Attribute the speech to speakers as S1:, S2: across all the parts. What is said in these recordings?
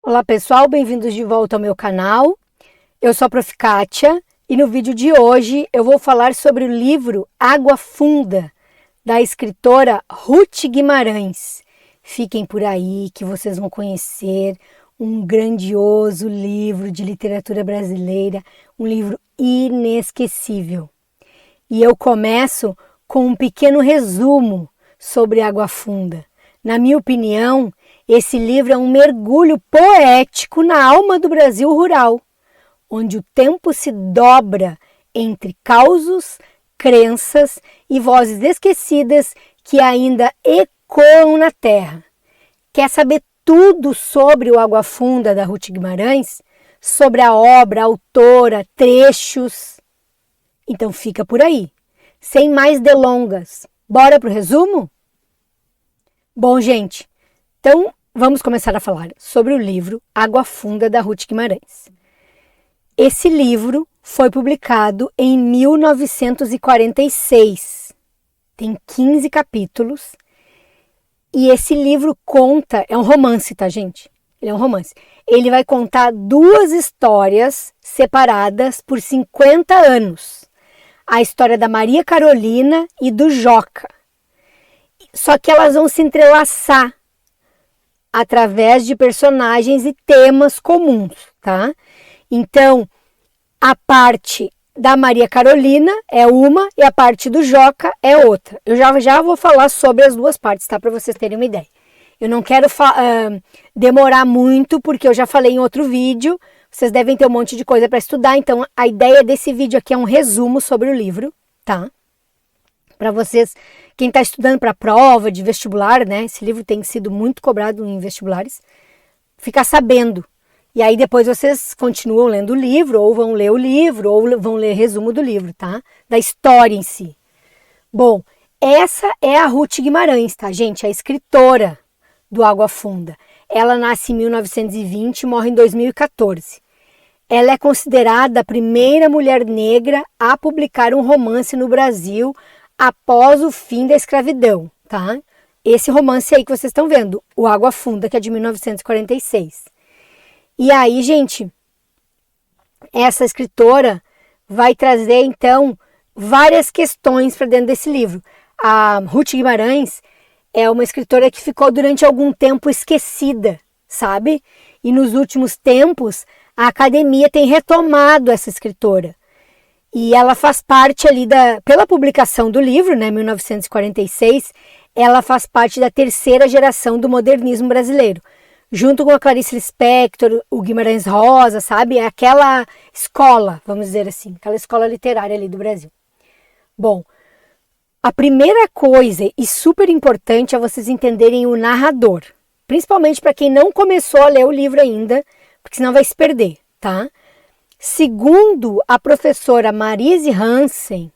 S1: Olá pessoal, bem-vindos de volta ao meu canal. Eu sou a Prof. Kátia e no vídeo de hoje eu vou falar sobre o livro Água Funda, da escritora Ruth Guimarães. Fiquem por aí que vocês vão conhecer um grandioso livro de literatura brasileira, um livro inesquecível. E eu começo com um pequeno resumo sobre Água Funda. Na minha opinião, esse livro é um mergulho poético na alma do Brasil rural, onde o tempo se dobra entre causos, crenças e vozes esquecidas que ainda ecoam na terra. Quer saber tudo sobre o Água Funda da Ruth Guimarães? Sobre a obra, a autora, trechos? Então fica por aí. Sem mais delongas, bora pro resumo? Bom, gente, então vamos começar a falar sobre o livro Água Funda da Ruth Guimarães. Esse livro foi publicado em 1946, tem 15 capítulos e esse livro conta, é um romance, tá, gente? Ele é um romance. Ele vai contar duas histórias separadas por 50 anos. A história da Maria Carolina e do Joca. Só que elas vão se entrelaçar através de personagens e temas comuns, tá? Então, a parte da Maria Carolina é uma e a parte do Joca é outra. Eu já vou falar sobre as duas partes, tá? Para vocês terem uma ideia. Eu não quero demorar muito, porque eu já falei em outro vídeo. Vocês devem ter um monte de coisa para estudar. Então, a ideia desse vídeo aqui é um resumo sobre o livro, tá? Para vocês, quem está estudando para a prova de vestibular, né? Esse livro tem sido muito cobrado em vestibulares. Ficar sabendo. E aí depois vocês continuam lendo o livro, ou vão ler o livro, ou vão ler resumo do livro, tá? Da história em si. Bom, essa é a Ruth Guimarães, tá, gente? A escritora do Água Funda. Ela nasce em 1920 e morre em 2014. Ela é considerada a primeira mulher negra a publicar um romance no Brasil após o fim da escravidão, tá? Esse romance aí que vocês estão vendo, o Água Funda, que é de 1946. E aí, gente, essa escritora vai trazer, então, várias questões para dentro desse livro. A Ruth Guimarães é uma escritora que ficou durante algum tempo esquecida, sabe? E nos últimos tempos, a academia tem retomado essa escritora. E ela faz parte ali pela publicação do livro, né, 1946, ela faz parte da terceira geração do modernismo brasileiro. Junto com a Clarice Lispector, o Guimarães Rosa, sabe? É aquela escola, vamos dizer assim, aquela escola literária ali do Brasil. Bom, a primeira coisa e super importante é vocês entenderem o narrador. Principalmente para quem não começou a ler o livro ainda, porque senão vai se perder, tá? Segundo a professora Marise Hansen,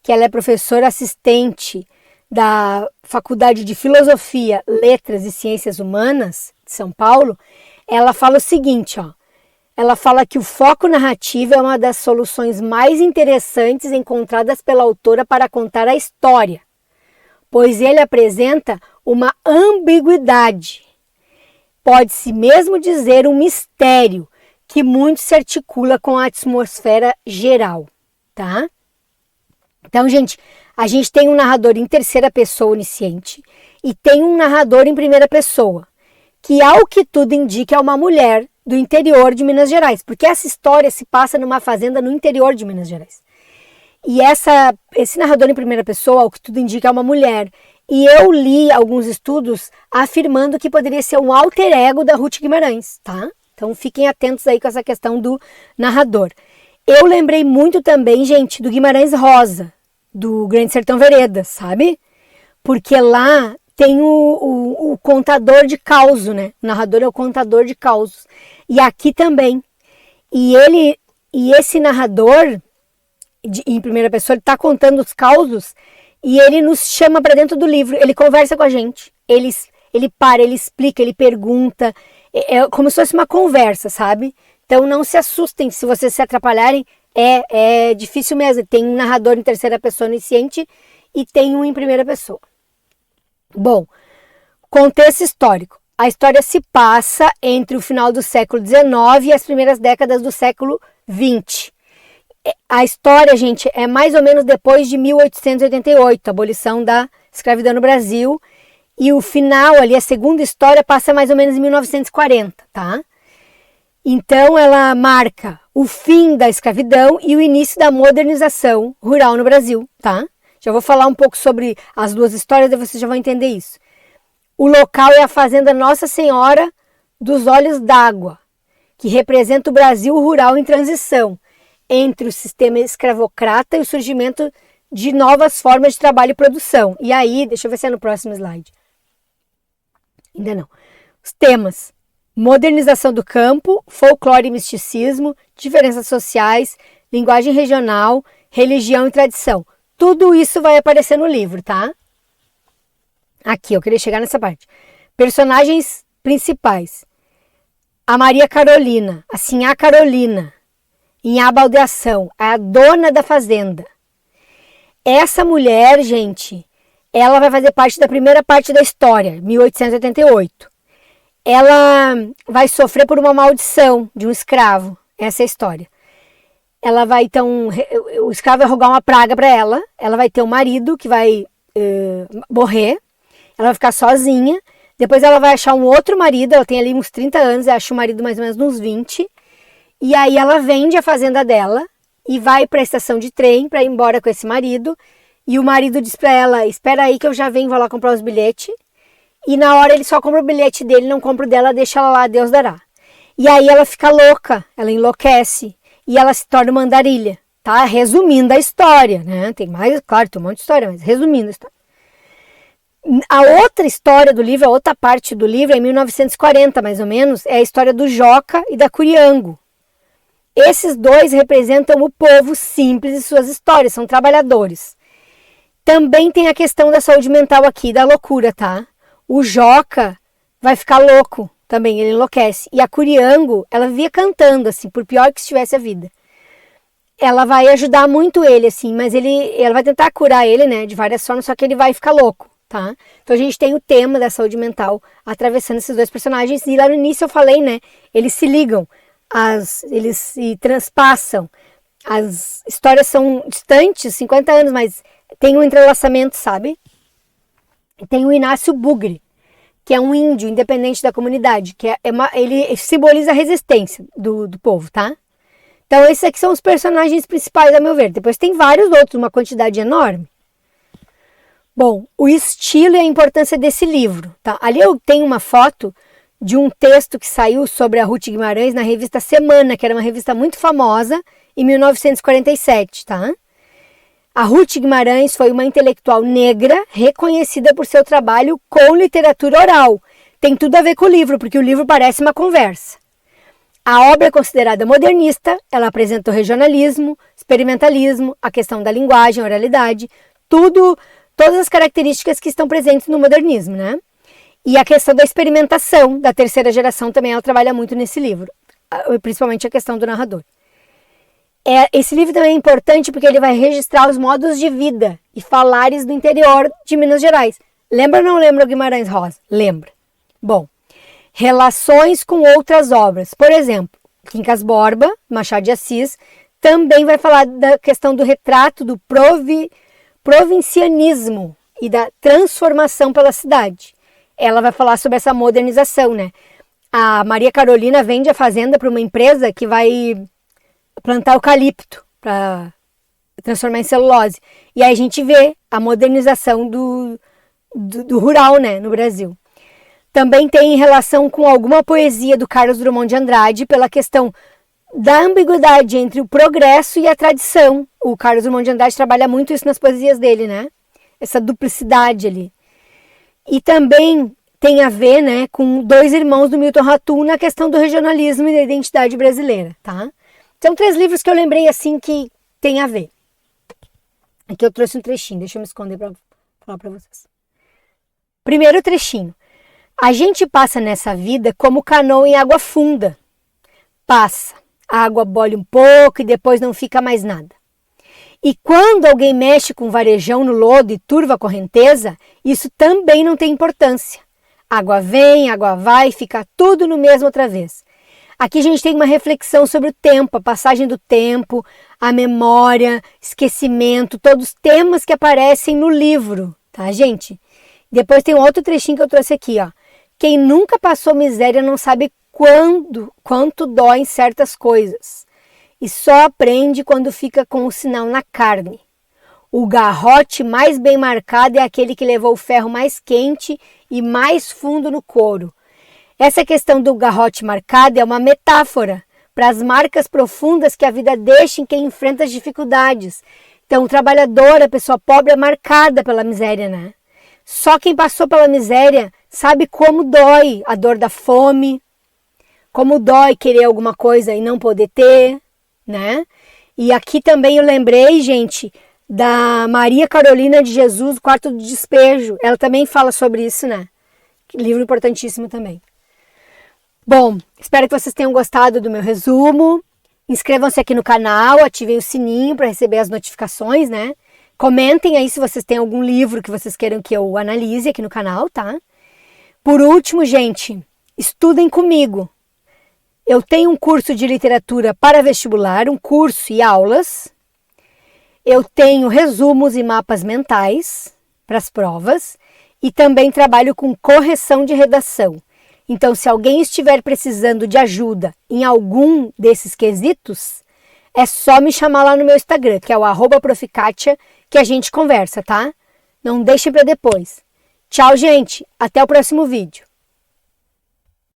S1: que ela é professora assistente da Faculdade de Filosofia, Letras e Ciências Humanas de São Paulo, ela fala o seguinte, ó. Ela fala que o foco narrativo é uma das soluções mais interessantes encontradas pela autora para contar a história, pois ele apresenta uma ambiguidade. Pode-se mesmo dizer um mistério, que muito se articula com a atmosfera geral, tá? Então, gente, a gente tem um narrador em terceira pessoa onisciente e tem um narrador em primeira pessoa, que ao que tudo indica é uma mulher do interior de Minas Gerais, porque essa história se passa numa fazenda no interior de Minas Gerais. E esse narrador em primeira pessoa, ao que tudo indica, é uma mulher. E eu li alguns estudos afirmando que poderia ser um alter ego da Ruth Guimarães, tá? Então fiquem atentos aí com essa questão do narrador. Eu lembrei muito também, gente, do Guimarães Rosa, do Grande Sertão Veredas, sabe? Porque lá tem o contador de causos, né? O narrador é o contador de causos. E aqui também. E esse narrador, em primeira pessoa, ele está contando os causos e ele nos chama para dentro do livro. Ele conversa com a gente. Ele para, ele explica, ele pergunta. É como se fosse uma conversa, sabe? Então não se assustem se vocês se atrapalharem. É difícil mesmo. Tem um narrador em terceira pessoa onisciente e tem um em primeira pessoa. Bom, contexto histórico. a história se passa entre o final do século XIX e as primeiras décadas do século XX. A história, gente, é mais ou menos depois de 1888, a abolição da escravidão no Brasil. E o final ali, a segunda história, passa mais ou menos em 1940, tá? Então ela marca o fim da escravidão e o início da modernização rural no Brasil, tá? Já vou falar um pouco sobre as duas histórias e vocês já vão entender isso. O local é a fazenda Nossa Senhora dos Olhos d'Água, que representa o Brasil rural em transição entre o sistema escravocrata e o surgimento de novas formas de trabalho e produção. E aí, deixa eu ver se é no próximo slide. Ainda não. Os temas: modernização do campo, folclore e misticismo, diferenças sociais, linguagem regional, religião e tradição. Tudo isso vai aparecer no livro, tá? Aqui, eu queria chegar nessa parte. Personagens principais: a Maria Carolina, a Sinhá Carolina, em A Baldeação, a dona da fazenda. Essa mulher, gente, ela vai fazer parte da primeira parte da história, 1888. Ela vai sofrer por uma maldição de um escravo, essa é a história. Ela vai, então, o escravo vai rogar uma praga para ela, ela vai ter um marido que vai morrer, ela vai ficar sozinha, depois ela vai achar um outro marido, ela tem ali uns 30 anos, acha o marido mais ou menos uns 20, e aí ela vende a fazenda dela e vai para a estação de trem para ir embora com esse marido. E o marido diz para ela: espera aí que eu já venho, vou lá comprar os bilhetes. E na hora ele só compra o bilhete dele, não compra o dela, deixa ela lá, Deus dará. E aí ela fica louca, ela enlouquece e ela se torna uma andarilha, tá? Resumindo a história, né? Tem mais, claro, tem um monte de história, mas resumindo a história. A outra história do livro, a outra parte do livro, é em 1940 mais ou menos, é a história do Joca e da Curiango. Esses dois representam o povo simples e suas histórias, são trabalhadores. Também tem a questão da saúde mental aqui, da loucura, tá? O Joca vai ficar louco também, ele enlouquece. E a Curiango, ela vivia cantando, assim, por pior que estivesse a vida. Ela vai ajudar muito ele, assim, mas ela vai tentar curar ele, né, de várias formas, só que ele vai ficar louco, tá? Então a gente tem o tema da saúde mental atravessando esses dois personagens. E lá no início eu falei, né, eles se ligam. Eles se transpassam, as histórias são distantes, 50 anos, mas tem um entrelaçamento, sabe? Tem o Inácio Bugre, que é um índio independente da comunidade, que ele simboliza a resistência do povo, tá? Então esses aqui são os personagens principais, a meu ver. Depois tem vários outros, uma quantidade enorme. Bom, o estilo e a importância desse livro, tá? Ali eu tenho uma foto de um texto que saiu sobre a Ruth Guimarães na revista Semana, que era uma revista muito famosa, em 1947, tá? A Ruth Guimarães foi uma intelectual negra reconhecida por seu trabalho com literatura oral. Tem tudo a ver com o livro, porque o livro parece uma conversa. A obra é considerada modernista, ela apresenta o regionalismo, experimentalismo, a questão da linguagem, oralidade, todas as características que estão presentes no modernismo, né? E a questão da experimentação da terceira geração também ela trabalha muito nesse livro, principalmente a questão do narrador. Esse livro também é importante porque ele vai registrar os modos de vida e falares do interior de Minas Gerais. Lembra ou não lembra o Guimarães Rosa? Lembra. Bom, relações com outras obras. Por exemplo, Quincas Borba, Machado de Assis, também vai falar da questão do retrato do provincianismo e da transformação pela cidade. Ela vai falar sobre essa modernização, né? A Maria Carolina vende a fazenda para uma empresa que vai plantar eucalipto para transformar em celulose. E aí a gente vê a modernização do rural, né, no Brasil. Também tem relação com alguma poesia do Carlos Drummond de Andrade pela questão da ambiguidade entre o progresso e a tradição. O Carlos Drummond de Andrade trabalha muito isso nas poesias dele, né? Essa duplicidade ali. E também tem a ver, né, com dois irmãos do Milton Ratum na questão do regionalismo e da identidade brasileira, tá? São 3 livros que eu lembrei assim que tem a ver. Aqui eu trouxe um trechinho, deixa eu me esconder para falar para vocês. Primeiro trechinho. A gente passa nessa vida como canoa em água funda. Passa, a água bolle um pouco e depois não fica mais nada. E quando alguém mexe com varejão no lodo e turva a correnteza, isso também não tem importância. Água vem, água vai, fica tudo no mesmo outra vez. Aqui a gente tem uma reflexão sobre o tempo, a passagem do tempo, a memória, esquecimento, todos os temas que aparecem no livro, tá, gente? Depois tem um outro trechinho que eu trouxe aqui, ó. Quem nunca passou miséria não sabe quanto dói em certas coisas. E só aprende quando fica com o sinal na carne. O garrote mais bem marcado é aquele que levou o ferro mais quente e mais fundo no couro. Essa questão do garrote marcado é uma metáfora para as marcas profundas que a vida deixa em quem enfrenta as dificuldades. Então, o trabalhador, a pessoa pobre é marcada pela miséria, né? Só quem passou pela miséria sabe como dói a dor da fome, como dói querer alguma coisa e não poder ter, né? E aqui também eu lembrei, gente, da Maria Carolina de Jesus, o Quarto do Despejo. Ela também fala sobre isso, né? Livro importantíssimo também. Bom, espero que vocês tenham gostado do meu resumo. Inscrevam-se aqui no canal, ativem o sininho para receber as notificações, né? Comentem aí se vocês têm algum livro que vocês queiram que eu analise aqui no canal, tá? Por último, gente, estudem comigo. Eu tenho um curso de literatura para vestibular, um curso e aulas. Eu tenho resumos e mapas mentais para as provas e também trabalho com correção de redação. Então, se alguém estiver precisando de ajuda em algum desses quesitos, é só me chamar lá no meu Instagram, que é o @proficatia, que a gente conversa, tá? Não deixem para depois. Tchau, gente. Até o próximo vídeo.